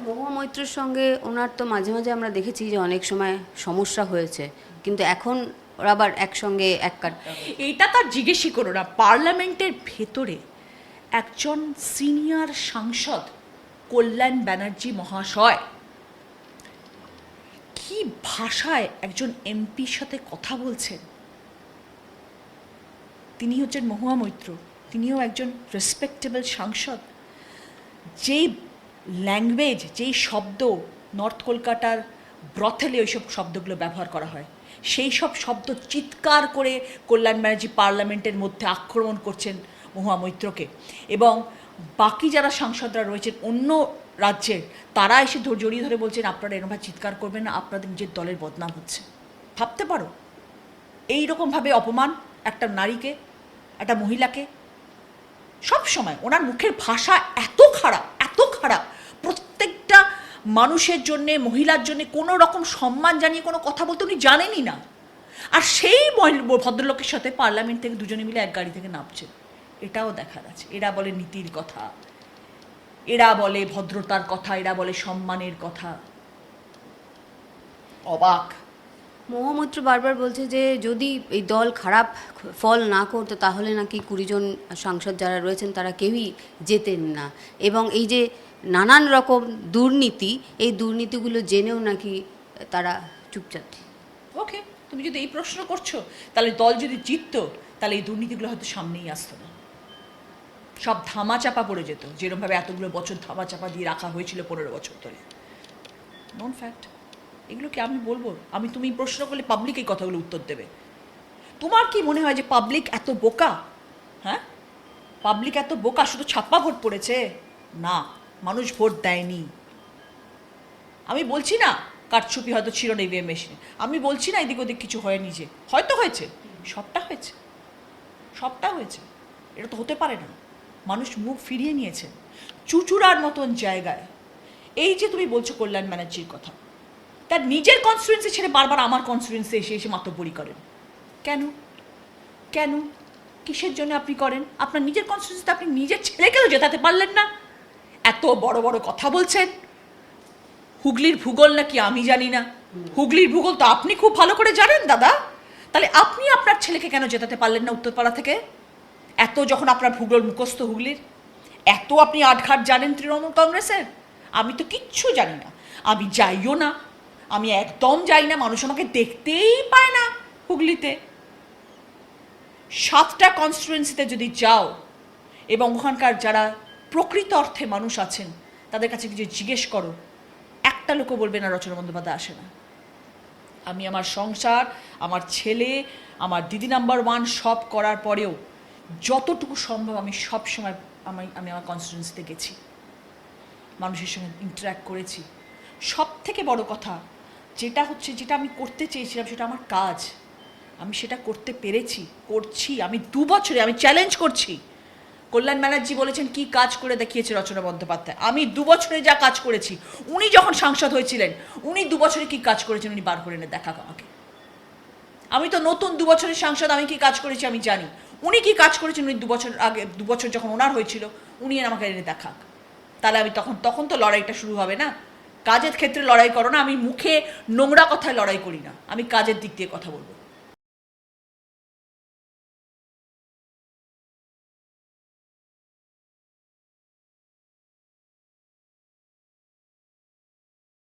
মহুয়া মৈত্রর সঙ্গে ওনার তো মাঝে মাঝে আমরা দেখেছি যে অনেক সময় সমস্যা হয়েছে, কিন্তু এখন ওরা আবার একসঙ্গে এক কাটটা এইটা তার জিজ্ঞেসই করো না। পার্লামেন্টের ভেতরে একজন সিনিয়র সাংসদ কল্যাণ ব্যানার্জি মহাশয় কি ভাষায় একজন এমপির সাথে কথা বলছেন। তিনি হচ্ছেন মহুয়া মৈত্র, তিনিও একজন রেসপেক্টেবল সাংসদ। যেই ল্যাঙ্গুয়েজ, যেই শব্দ নর্থ কলকাতার ব্রথেলে ওইসব শব্দগুলো ব্যবহার করা হয়, সেই সব শব্দ চিৎকার করে কল্যাণ ব্যানার্জি পার্লামেন্টের মধ্যে আক্রমণ করছেন মহুয়া মৈত্রকে, এবং বাকি যারা সাংসদরা রয়েছেন অন্য রাজ্যের, তারা এসে জড়িয়ে ধরে বলছেন আপনারা এরকমভাবে চিৎকার করবেন না, আপনাদের নিজের দলের বদনাম হচ্ছে। ভাবতে পারো এই রকমভাবে অপমান একটা নারীকে, একটা মহিলাকে। সব সময় ওনার মুখের ভাষা এত খারাপ, এত খারাপ, প্রত্যেকটা মানুষের জন্যে, মহিলার জন্যে কোনো রকম সম্মান জানিয়ে কোনো কথা বলতে উনি জানেনই না। আর সেই ভদ্রলোকের সাথে পার্লামেন্ট থেকে দুজনে মিলে এক গাড়ি থেকে নামছে। এটাও দেখার আছে। এরা বলে নীতির কথা, এরা বলে ভদ্রতার কথা, এরা বলে সম্মানের কথা। অবাক। মহুয়া মৈত্র বারবার বলছে যে যদি এই দল খারাপ ফল না করতো তাহলে নাকি 20 জন সাংসদ যারা রয়েছেন তারা কেউই যেতেন না, এবং এই যে নানান রকম দুর্নীতি, এই দুর্নীতিগুলো জেনেও নাকি তারা চুপচাপ। ওকে, তুমি যদি এই প্রশ্ন করছো, তাহলে দল যদি জিততো তাহলে এই দুর্নীতিগুলো হয়তো সামনেই আসতো না, সব ধামাচাপা পড়ে যেত, যেরকমভাবে এতগুলো বছর ধামাচাপা দিয়ে রাখা হয়েছিল 15 বছর ধরে। নন ফ্যাক্ট। এগুলোকে আমি বলবো, তুমি প্রশ্ন করলে পাবলিক এই কথাগুলো উত্তর দেবে। তোমার কি মনে হয় যে পাবলিক এত বোকা? হ্যাঁ, পাবলিক এত বোকা শুধু ছাপ্পা ভোট পড়েছে? না, মানুষ ভোট দেয়নি। আমি বলছি না কারচুপি হয়তো ছিল না ইভিএম মেশিনে, আমি বলছি না এদিক ওদিক কিছু হয়নি, যে হয়তো হয়েছে, সবটা হয়েছে, সবটা হয়েছে। এটা তো হতে পারে না। মানুষ মুখ ফিরিয়ে নিয়েছে চুচুড়ার মতন জায়গায়। এই যে তুমি বলছো কল্যাণ ব্যানার্জির কথা, তার নিজের কনস্টিটুয়েন্সি ছেড়ে বারবার আমার কনস্টিটুয়েন্সি এসে এসে মাতব্বরি করেন কেন? কেন? কিসের জন্য আপনি করেন? আপনার নিজের কনস্টিটুয়েন্সিতে আপনি নিজের ছেলেকেও জেতাতে পারলেন না, এত বড় বড় কথা বলছেন। হুগলির ভূগোল নাকি আমি জানি না? হুগলির ভূগোল তো আপনি খুব ভালো করে জানেন দাদা। তাহলে আপনি আপনার ছেলেকে কেন জেতাতে পারলেন না উত্তরপাড়া থেকে? এত যখন আপনার ভূগোল মুখস্থ হুগলির, এত আপনি আটঘাট জানেন তৃণমূল কংগ্রেসের, আমি তো কিচ্ছু জানি না, আমি যাইও না, আমি একদম যাই না, মানুষ আমাকে দেখতেই পায় না হুগলিতে। 7টা কনস্টিটুয়েন্সিতে যদি যাও এবং ওখানকার যারা প্রকৃত অর্থে মানুষ আছেন তাদের কাছে কিছু জিজ্ঞেস করো, একটা লোকও বলবে না রচনা বন্দ্যোপাধ্যায় আসে না। আমি আমার সংসার, আমার ছেলে, আমার দিদি নাম্বার 1 সব করার পরেও যতটুকু সম্ভব আমি সব সময় আমি আমার কনস্টিটুয়েন্সিতে গেছি, মানুষের সঙ্গে ইন্টারাক্ট করেছি। সব থেকে বড় কথা যেটা হচ্ছে, যেটা আমি করতে চেয়েছিলাম সেটা আমার কাজ, আমি সেটা করতে পেরেছি, করছি। আমি 2 বছরে আমি চ্যালেঞ্জ করছি। কল্যাণ ব্যানার্জি বলেছেন কি কাজ করে দেখিয়েছে রচনা বন্দ্যোপাধ্যায়, আমি 2 বছরে যা কাজ করেছি, উনি যখন সাংসদ হয়েছিলেন উনি 2 বছরে কি কাজ করেছেন উনি বার করে এনে দেখাক আমাকে। আমি তো নতুন 2 বছরের সাংসদ, আমি কি কাজ করেছি আমি জানি। উনি কি কাজ করেছেন উনি 2 বছর আগে, 2 বছর যখন ওনার হয়েছিল, উনি আমাকে এনে দেখাক। তাহলে আমি তখন তো লড়াইটা শুরু হবে না। কাজের ক্ষেত্রে লড়াই করো না, আমি মুখে নোংরা কথায় লড়াই করি না, আমি কাজের দিক দিয়ে কথা বলবো।